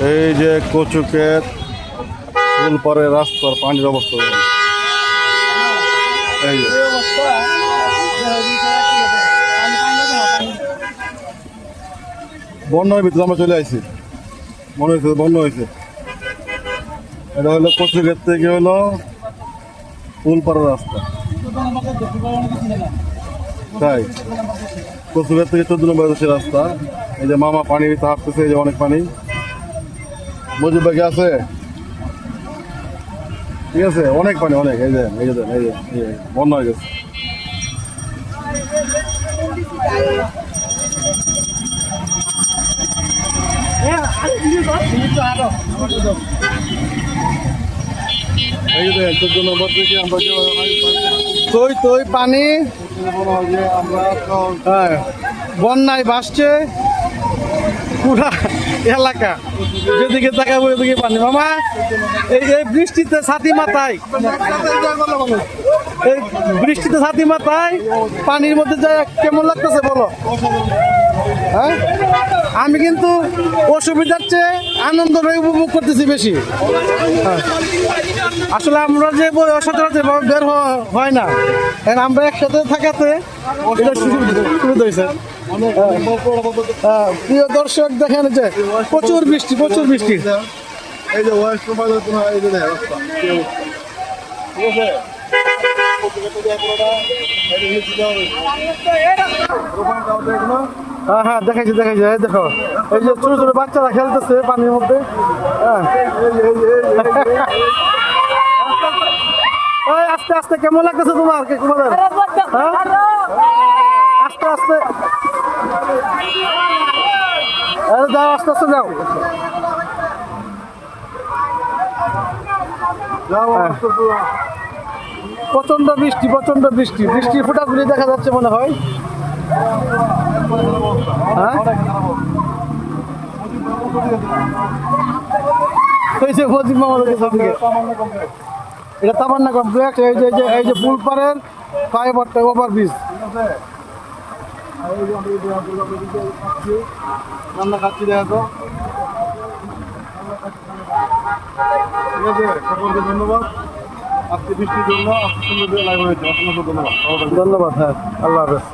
এই যে কচুকের ফুলপাড়ে রাস্তার পানির অবস্থা এই যে বন্যার ভিতরে আমরা চলে আসছি, মনে হয়েছে বন্যা হয়েছে। এটা হলো কচুকের থেকে হলো ফুলপাড়ার রাস্তা, তাই কচুকের থেকে 14 নম্বর রাস্তা। এই যে মামা পানি হাঁটতেছে, এই যে অনেক পানি। মজিব ভাই আছে, ঠিক আছে, অনেক পানি অনেক। এই যে এই যে এই যে বন্যা হয়ে গেছে। এই যে 14 নম্বর থেকে আমরা তৈ পানি বন্যায় ভাসছে পুরা এলাকা, যেদিকে তাকাবো ওইদিকে পানি। মামা এই বৃষ্টিতে ছাতি মাথায়, এই বৃষ্টিতে ছাতি মাথায় পানির মধ্যে যায় কেমন লাগতেছে বলো? হ্যাঁ, আমি কিন্তু অসুবিধার চেয়ে আনন্দটাই উপভোগ করতেছি বেশি। হ্যাঁ, আসলে আমরা যে সচরাচর বের হয় না, আমরা একসাথে থাকাতে এটা সুবিধা হয়েছে। প্রিয় দর্শক দেখেন যে প্রচুর বৃষ্টি, প্রচুর বৃষ্টি। এই যে ওয়েস্ট এই যে রাস্তা, ঠিক আছে। হ্যাঁ হ্যাঁ, দেখাইছি। এই দেখো, এই যে ছোট ছোট বাচ্চারা খেলতেছে পানির মধ্যে। হ্যাঁ, আস্তে আস্তে কেমন লাগতেছে তোমার? তোমাদের হ্যাঁ, আস্তে আস্তে যাও, আস্তে আস্তে যাও। প্রচন্ড বৃষ্টি, প্রচন্ড বৃষ্টি, বৃষ্টির ফোঁটাগুলি দেখা যাচ্ছে মনে হয়। হ্যাঁ, এটা তামান্না কমপ্লেক্স। এই যে ফুলপাড়ের ফ্লাইওভারটা, ওভারব্রিজ। রান্না খাচ্ছি, দেখা তো, ঠিক আছে। সকলকে ধন্যবাদ আজকে বৃষ্টির জন্য। আজকে সুন্দর লাইভ হয়েছে, অসংখ্য ধন্যবাদ। ধন্যবাদ। হ্যাঁ, আল্লাহ হাফেজ।